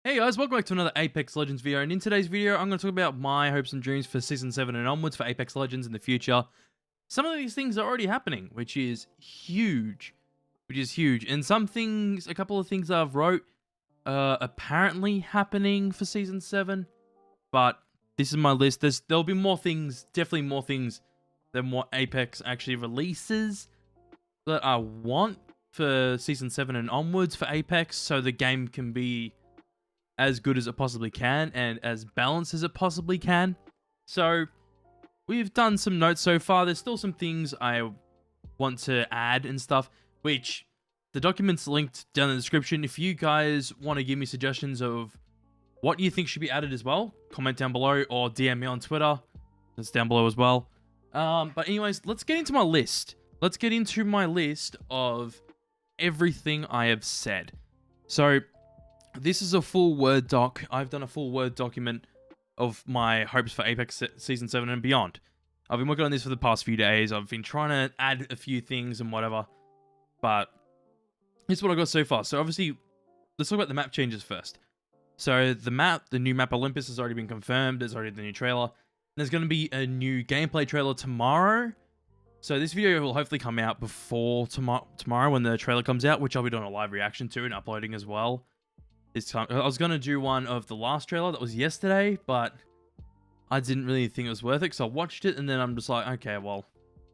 Hey guys, welcome back to another Apex Legends video, and in today's video I'm going to talk about my hopes and dreams for Season 7 and onwards for Apex Legends in the future. Some of these things are already happening, which is huge. And some things, a couple of things I've wrote, apparently happening for Season 7, but this is my list. There'll be more things, definitely more things than what Apex actually releases that I want for Season 7 and onwards for Apex, so the game can be as good as it possibly can and as balanced as it possibly can. So we've done some notes so far. There's still some things I want to add and stuff, which the document's linked down in the description. If you guys want to give me suggestions of what you think should be added as well, comment down below or DM me on Twitter. That's down below as well. But anyways, let's get into my list. Let's get into my list of everything I have said. So this is a full Word doc. I've done a full Word document of my hopes for Apex Season 7 and beyond. I've been working on this for the past few days. I've been trying to add a few things and whatever. But this is what I got so far. So obviously, let's talk about the map changes first. So the new map Olympus has already been confirmed. There's already the new trailer. There's going to be a new gameplay trailer tomorrow. So this video will hopefully come out before tomorrow when the trailer comes out, which I'll be doing a live reaction to and uploading as well. This time, I was going to do one of the last trailer that was yesterday, but I didn't really think it was worth it, so I watched it, and then I'm just like, okay, well,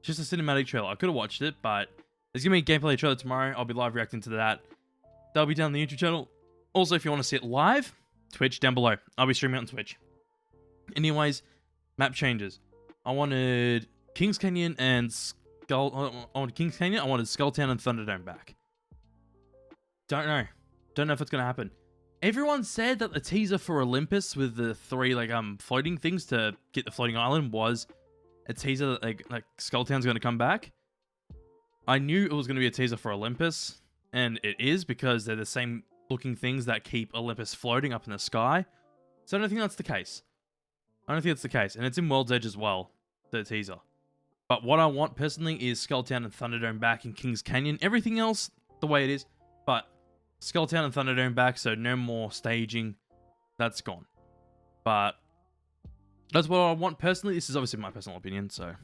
it's just a cinematic trailer. I could have watched it, but there's going to be a gameplay trailer tomorrow. I'll be live reacting to that. That'll be down on the YouTube channel. Also, if you want to see it live, Twitch down below. I'll be streaming it on Twitch. Anyways, map changes. I wanted Kings Canyon and I wanted Skulltown and Thunderdome back. Don't know if it's going to happen. Everyone said that the teaser for Olympus with the three floating things to get the floating island was a teaser that like Skulltown's going to come back. I knew it was going to be a teaser for Olympus, and it is because they're the same looking things that keep Olympus floating up in the sky. So I don't think that's the case. And it's in World's Edge as well, the teaser. But what I want personally is Skulltown and Thunderdome back in Kings Canyon. Everything else the way it is, but Skulltown and Thunderdome back, so no more staging. That's gone. But that's what I want personally. This is obviously my personal opinion, so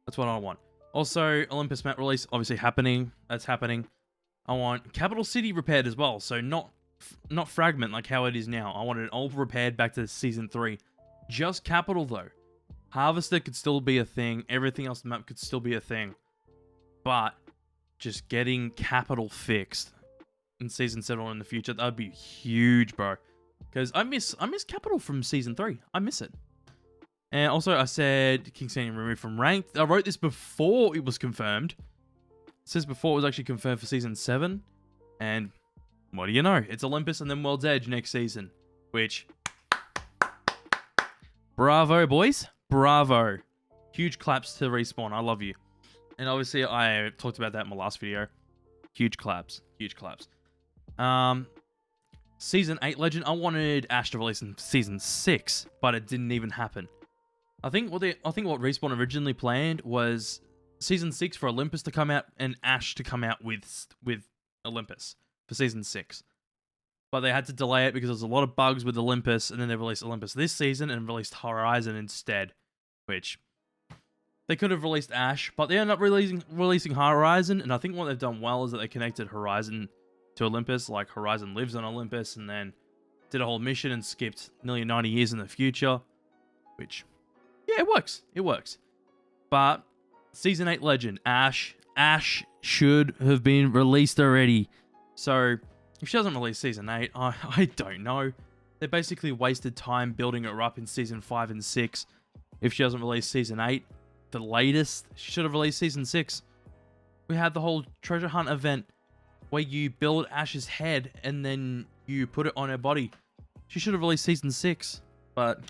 that's what I want. Also, Olympus map release, obviously happening. That's happening. I want Capital City repaired as well, so not Fragment like how it is now. I want it all repaired back to Season 3. Just Capital, though. Harvester could still be a thing. Everything else in the map could still be a thing. But just getting Capital fixed in Season 7 or in the future, that would be huge, bro. Because I miss Capital from Season 3. I miss it. And also, I said King's Canyon removed from ranked. I wrote this before it was confirmed. It says before it was actually confirmed for Season 7. And what do you know? It's Olympus and then World's Edge next season. Which, bravo, boys. Bravo. Huge claps to Respawn. I love you. And obviously, I talked about that in my last video. Huge claps. Huge claps. Season 8 Legend, I wanted Ash to release in Season 6, but it didn't even happen. I think what Respawn originally planned was Season 6 for Olympus to come out and Ash to come out with Olympus for Season 6. But they had to delay it because there's a lot of bugs with Olympus, and then they released Olympus this season and released Horizon instead, which they could have released Ash, but they ended up releasing Horizon, and I think what they've done well is that they connected Horizon to Olympus, like Horizon lives on Olympus, and then did a whole mission and skipped nearly 90 years in the future, which, yeah, it works. It works. But Season 8 Legend, Ash should have been released already. So if she doesn't release Season 8, I don't know. They basically wasted time building her up in Season 5 and 6. If she doesn't release Season 8, the latest, she should have released Season 6. We had the whole treasure hunt event where you build Ash's head and then you put it on her body. She should have released Season 6, but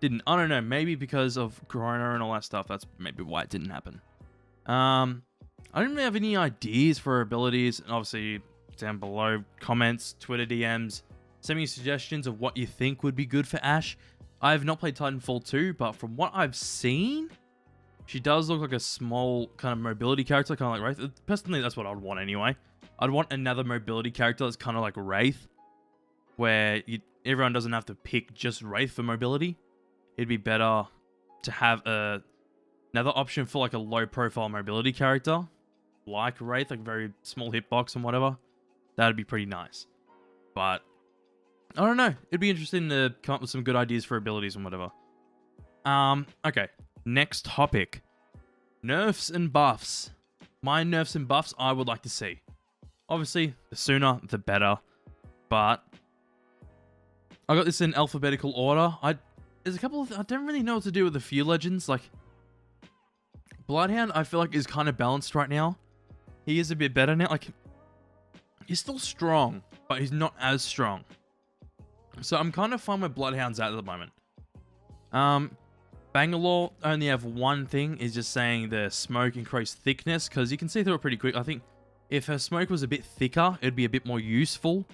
didn't. I don't know, maybe because of Corona and all that stuff. That's maybe why it didn't happen. I didn't really have any ideas for her abilities, and obviously down below, comments, Twitter DMs, send me suggestions of what you think would be good for Ash. I have not played Titanfall 2, but from what I've seen, she does look like a small kind of mobility character, kind of like Wraith. Personally, that's what I'd want anyway. I'd want another mobility character that's kind of like Wraith, where everyone doesn't have to pick just Wraith for mobility. It'd be better to have another option for like a low profile mobility character, like Wraith, like very small hitbox and whatever. That'd be pretty nice. But I don't know. It'd be interesting to come up with some good ideas for abilities and whatever. Okay. Next topic. Nerfs and buffs. My nerfs and buffs I would like to see. Obviously, the sooner, the better. But I got this in alphabetical order. There's a couple of... I don't really know what to do with a few legends. Like, Bloodhound, I feel like, is kind of balanced right now. He is a bit better now. Like, he's still strong, but he's not as strong. So I'm kind of fine with Bloodhound's at the moment. Bangalore only have one thing, is just saying the smoke increased thickness, because you can see through it pretty quick. I think if her smoke was a bit thicker, it'd be a bit more useful.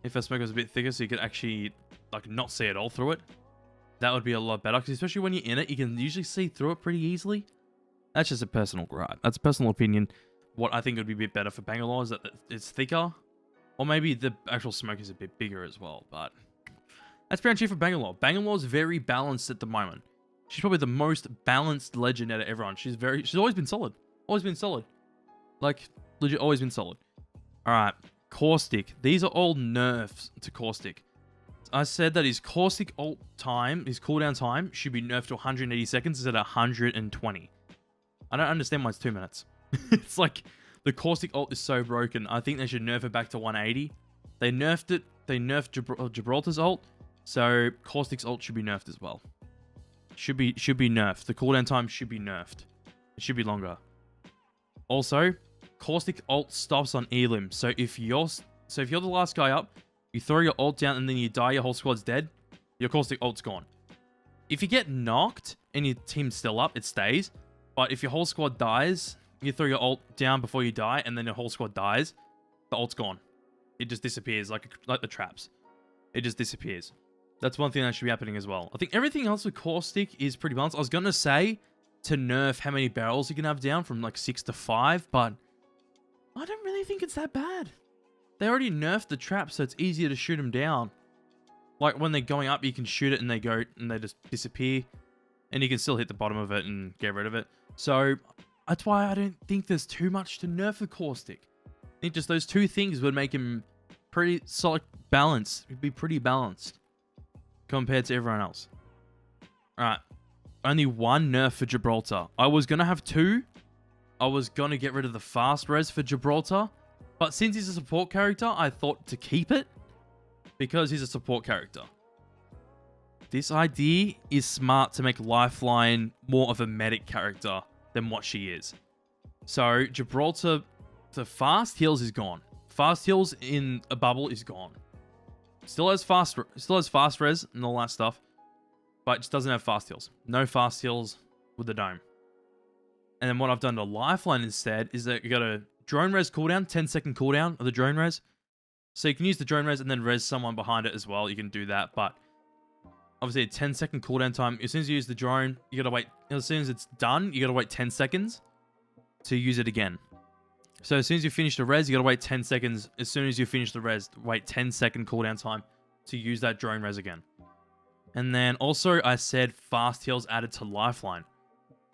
If her smoke was a bit thicker, so you could actually like not see it all through it. That would be a lot better, because especially when you're in it, you can usually see through it pretty easily. That's just a personal gripe. That's a personal opinion. What I think would be a bit better for Bangalore is that it's thicker. Or maybe the actual smoke is a bit bigger as well. But that's pretty much it for Bangalore. Bangalore's very balanced at the moment. She's probably the most balanced legend out of everyone. She's always been solid. Always been solid. Like, legit, always been solid. Alright. Caustic. These are all nerfs to Caustic. I said that his Caustic ult time, his cooldown time, should be nerfed to 180 seconds instead of 120. I don't understand why it's 2 minutes. It's like, the Caustic ult is so broken. I think they should nerf it back to 180. They nerfed it. They nerfed Gibraltar's ult. So, Caustic's ult should be nerfed as well. Should be nerfed. The cooldown time should be nerfed. It should be longer. Also, Caustic ult stops on Elim. So if you're the last guy up, you throw your ult down and then you die, your whole squad's dead, your Caustic ult's gone. If you get knocked and your team's still up, it stays. But if your whole squad dies, you throw your ult down before you die, and then your whole squad dies, the ult's gone. It just disappears like the traps. It just disappears. That's one thing that should be happening as well. I think everything else with Caustic is pretty balanced. I was going to say to nerf how many barrels you can have down from like 6 to 5, but I don't really think it's that bad. They already nerfed the trap, so it's easier to shoot them down. Like when they're going up, you can shoot it and they just disappear. And you can still hit the bottom of it and get rid of it. So that's why I don't think there's too much to nerf the Caustic. I think just those two things would make him pretty solid, balanced. He'd be pretty balanced compared to everyone else. Alright. Only one nerf for Gibraltar. I was going to have two. I was going to get rid of the fast res for Gibraltar. But since he's a support character, I thought to keep it. Because he's a support character. This idea is smart to make Lifeline more of a medic character than what she is. So, Gibraltar, the fast heals is gone. Fast heals in a bubble is gone. Still has fast res and all that stuff, but it just doesn't have fast heals. No fast heals with the dome. And then what I've done to Lifeline instead is that you got a drone res cooldown, 10-second cooldown of the drone res. So you can use the drone res and then res someone behind it as well. You can do that, but obviously a 10-second cooldown time. As soon as you use the drone, you gotta wait. As soon as it's done, you gotta wait 10 seconds to use it again. So as soon as you finish the res, you gotta wait 10 seconds. As soon as you finish the res, wait 10-second cooldown time to use that drone res again. And then also I said fast heals added to Lifeline.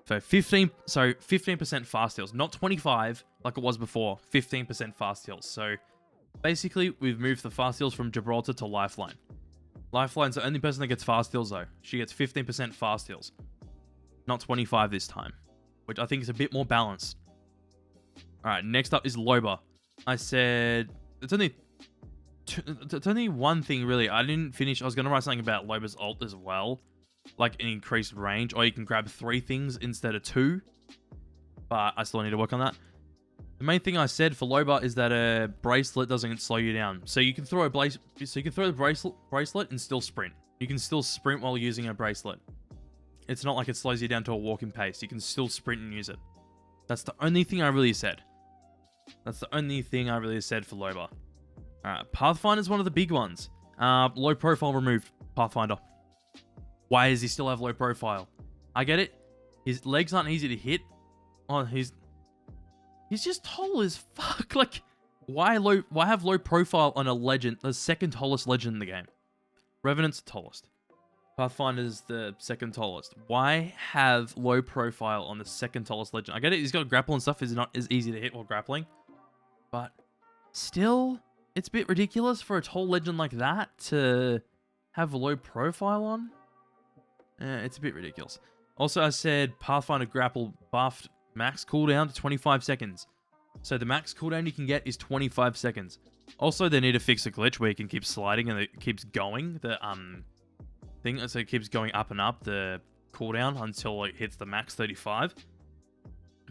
So 15% fast heals, not 25 like it was before. 15% fast heals. So basically we've moved the fast heals from Gibraltar to Lifeline. Lifeline's the only person that gets fast heals though. She gets 15% fast heals. Not 25 this time, which I think is a bit more balanced. Alright, next up is Loba. I said it's only one thing really. I didn't finish. I was going to write something about Loba's ult as well. Like an increased range, or you can grab 3 things instead of 2. But I still need to work on that. The main thing I said for Loba is that a bracelet doesn't slow you down. So you can throw the bracelet and still sprint. You can still sprint while using a bracelet. It's not like it slows you down to a walking pace. You can still sprint and use it. That's the only thing I really said. That's the only thing I really said for Loba. Alright, Pathfinder is one of the big ones. Low profile removed. Pathfinder. Why does he still have low profile? I get it. His legs aren't easy to hit. Oh, he's just tall as fuck. Like, Why have low profile on a legend, the second tallest legend in the game? Revenant's the tallest. Pathfinder's the second tallest. Why have low profile on the second tallest legend? I get it, he's got grapple and stuff, is not as easy to hit while grappling. But still, it's a bit ridiculous for a tall legend like that to have a low profile on. It's a bit ridiculous. Also, I said Pathfinder grapple buffed max cooldown to 25 seconds. So the max cooldown you can get is 25 seconds. Also, they need to fix a glitch where you can keep sliding and it keeps going. The thing, so it keeps going up and up, the cooldown, until it hits the max 35.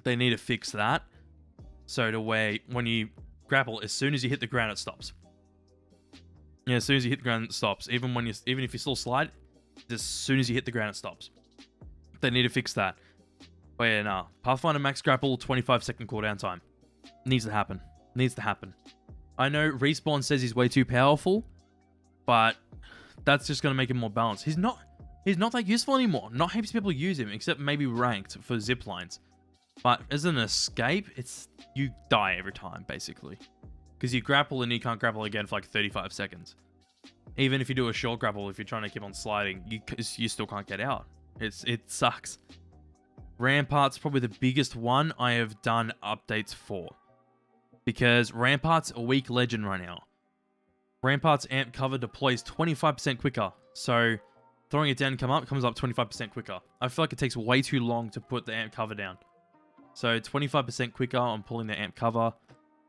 They need to fix that. So to where when you grapple, as soon as you hit the ground, it stops. Yeah, as soon as you hit the ground, it stops. Even if you still slide, as soon as you hit the ground, it stops. They need to fix that. But yeah, nah. Pathfinder max grapple, 25-second cooldown time. Needs to happen. Needs to happen. I know Respawn says he's way too powerful, but that's just going to make him more balanced. He's not that useful anymore. Not heaps of people use him, except maybe ranked for zip lines. But as an escape, you die every time, basically. Because you grapple and you can't grapple again for like 35 seconds. Even if you do a short grapple, if you're trying to keep on sliding, you still can't get out. It sucks. Rampart's probably the biggest one I have done updates for. Because Rampart's a weak legend right now. Rampart's amp cover deploys 25% quicker. So throwing it down and comes up 25% quicker. I feel like it takes way too long to put the amp cover down. So 25% quicker on pulling the amp cover.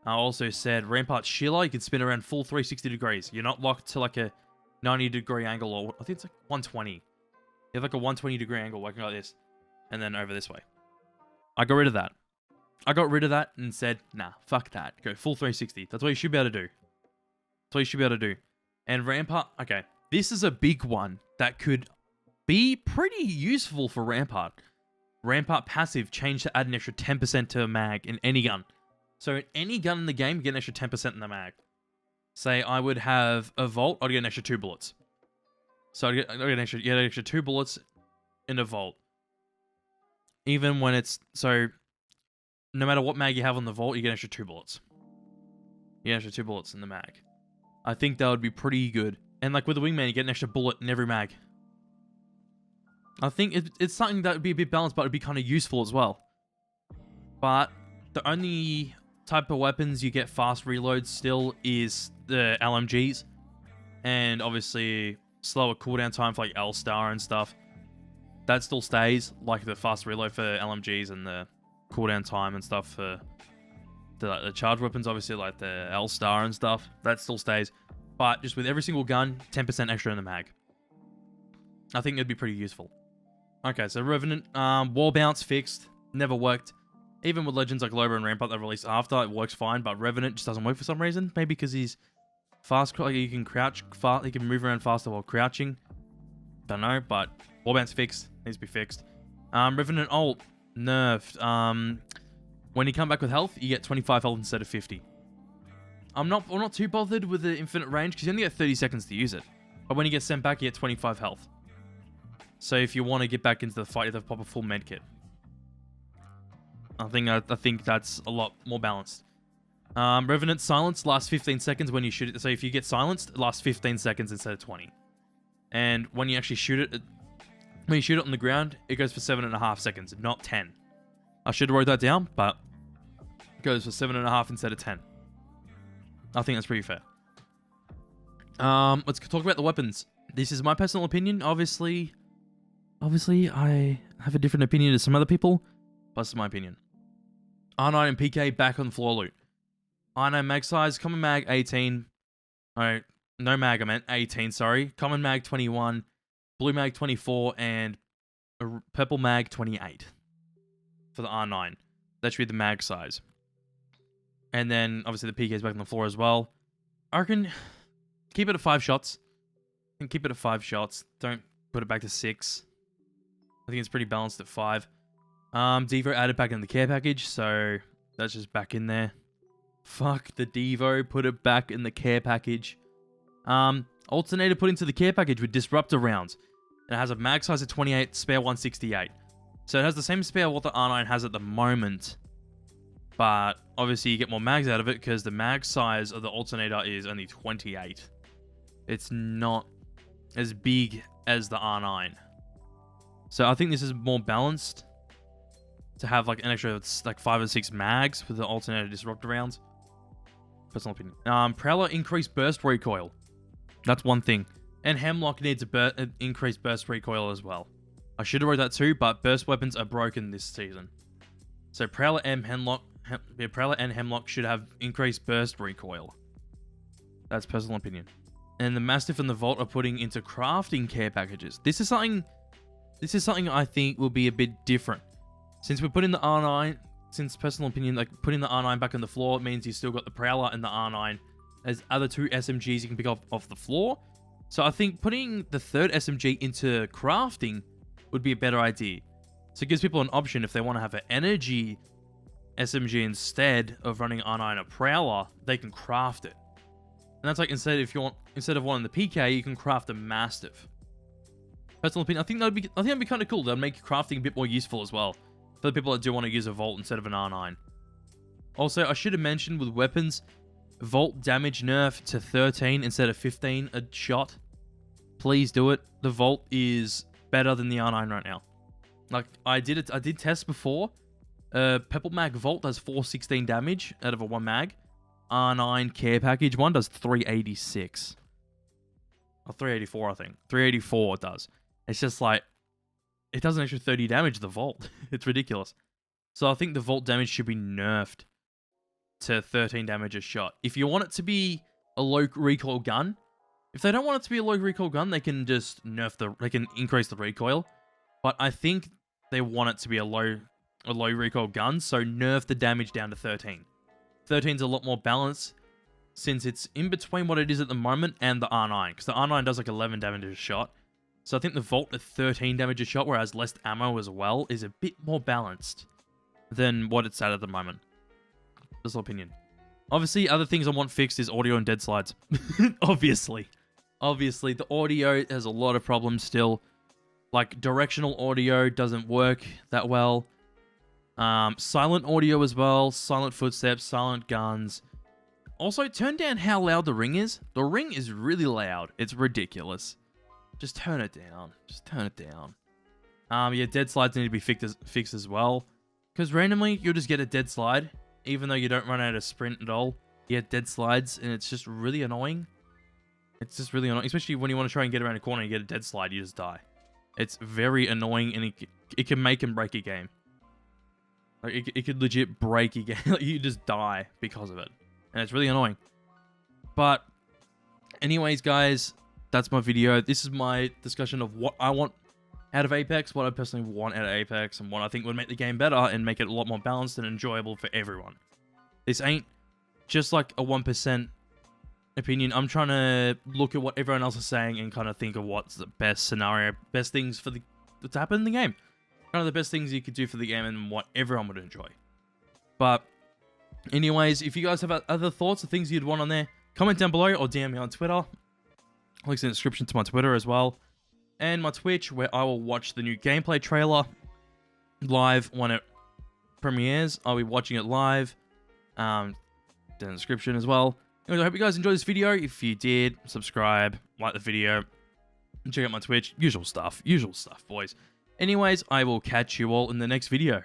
I also said Rampart's Sheila, you can spin around full 360 degrees. You're not locked to like a 90-degree angle, or I think it's like 120. You have like a 120-degree angle working like this, and then over this way. I got rid of that. I got rid of that and said, nah, fuck that. Go full 360. That's what you should be able to do. That's what you should be able to do. And Rampart, okay, this is a big one that could be pretty useful for Rampart. Rampart passive change to add an extra 10% to a mag in any gun. So in any gun in the game, you get an extra 10% in the mag. Say I would have a Volt, I'd get an extra 2 bullets. So you get an extra 2 bullets in a Volt. Even when it's, so no matter what mag you have on the Volt, you get an extra 2 bullets. You get an extra 2 bullets in the mag. I think that would be pretty good. And like with the Wingman, you get an extra bullet in every mag. I think it's something that would be a bit balanced, but it would be kind of useful as well. But the only type of weapons you get fast reloads still is the LMGs. And obviously slower cooldown time for like L-Star and stuff. That still stays, like the fast reload for LMGs and the cooldown time and stuff for the charge weapons, obviously like the L-Star and stuff. That still stays. But just with every single gun, 10% extra in the mag. I think it'd be pretty useful. Okay, so Revenant, wall bounce fixed. Never worked. Even with legends like Loba and Rampart that released after, it works fine, but Revenant just doesn't work for some reason. Maybe because he's fast, like he can crouch, he can move around faster while crouching. Don't know, but wall bounce fixed. Needs to be fixed. Revenant ult, nerfed. When you come back with health, you get 25 health instead of 50. I'm not too bothered with the infinite range, because you only get 30 seconds to use it. But when you get sent back, you get 25 health. So if you want to get back into the fight, you have to pop a full medkit. I think that's a lot more balanced. Revenant silence lasts 15 seconds when you shoot it. So if you get silenced, it lasts 15 seconds instead of 20. And when you actually shoot it, when you shoot it on the ground, it goes for 7.5 seconds, not 10. I should have wrote that down, but it goes for 7.5 instead of 10. I think that's pretty fair. Let's talk about the weapons. This is my personal opinion. Obviously, I have a different opinion to some other people, but it's my opinion. R9 and PK back on floor loot. R9 mag size, common mag 18. Alright, no mag, I meant 18, sorry. Common mag 21, blue mag 24, and a purple mag 28 for the R9. That should be the mag size. And then, obviously, the PK is back on the floor as well. I reckon, keep it at 5 shots. And keep it at 5 shots. Don't put it back to 6. I think it's pretty balanced at 5. Devo added back in the care package, so that's just back in there. Fuck the Devo, put it back in the care package. Alternator put into the care package with disruptor rounds. And it has a mag size of 28, spare 168. So it has the same spare what the R9 has at the moment. But obviously you get more mags out of it because the mag size of the alternator is only 28. It's not as big as the R9. So I think this is more balanced to have like an extra like 5 or 6 mags with the alternator disruptor rounds. Personal opinion. Prowler increased burst recoil. That's one thing. And Hemlock needs a increased burst recoil as well. I should have wrote that too, but burst weapons are broken this season. So Prowler and Hemlock should have increased burst recoil. That's personal opinion. And the Mastiff and the Vault are putting into crafting care packages. This is something I think will be a bit different. Since we put in the R9, since personal opinion, like putting the R9 back on the floor, it means you still got the Prowler and the R9 as other 2 SMGs you can pick up off the floor. So I think putting the 3rd SMG into crafting would be a better idea. So it gives people an option if they want to have an energy SMG instead of running R9 or Prowler, they can craft it. And that's like instead of wanting the PK, you can craft a Mastiff. Personal opinion, I think that'd be kind of cool. That'd make crafting a bit more useful as well for the people that do want to use a Vault instead of an R9. Also, I should have mentioned with weapons, Vault damage nerf to 13 instead of 15 a shot. Please do it. The Vault is better than the R9 right now. Like I did test before. Purple Mag Vault does 416 damage out of a 1 mag. R9 care package 1 does 386. Or 384, I think. 384 it does. It's just like, it does an extra 30 damage to the Vault. It's ridiculous. So I think the Vault damage should be nerfed to 13 damage a shot. If you want it to be a low recoil gun, if they don't want it to be a low recoil gun, they can just they can increase the recoil. But I think they want it to be a low recoil gun, so nerf the damage down to 13. 13 is a lot more balanced since it's in between what it is at the moment and the R9, because the R9 does like 11 damage a shot. So I think the Vault at 13 damage a shot, whereas less ammo as well, is a bit more balanced than what it's at the moment. Personal opinion. Obviously, other things I want fixed is audio and dead slides. Obviously, the audio has a lot of problems still. Like, directional audio doesn't work that well. Silent audio as well. Silent footsteps, silent guns. Also, turn down how loud the ring is. The ring is really loud. It's ridiculous. Just turn it down. Just turn it down. Yeah, dead slides need to be fixed as well. Because randomly, you'll just get a dead slide. Even though you don't run out of sprint at all. You get dead slides, and it's just really annoying. It's just really annoying. Especially when you want to try and get around a corner and you get a dead slide, you just die. It's very annoying, and it can make and break a game. Like, it could legit break a game. Like, you just die because of it. And it's really annoying. But, anyways, guys, that's my video. This is my discussion of what I want out of Apex, what I personally want out of Apex, and what I think would make the game better and make it a lot more balanced and enjoyable for everyone. This ain't just like a 1% opinion. I'm trying to look at what everyone else is saying and kind of think of what's the best scenario, best things for to happen in the game. Kind of the best things you could do for the game and what everyone would enjoy. But anyways, if you guys have other thoughts or things you'd want on there, comment down below or DM me on Twitter. Links in the description to my Twitter as well. And my Twitch, where I will watch the new gameplay trailer live when it premieres. I'll be watching it live. Down in the description as well. Anyways, I hope you guys enjoyed this video. If you did, subscribe, like the video, and check out my Twitch. Usual stuff, boys. Anyways, I will catch you all in the next video.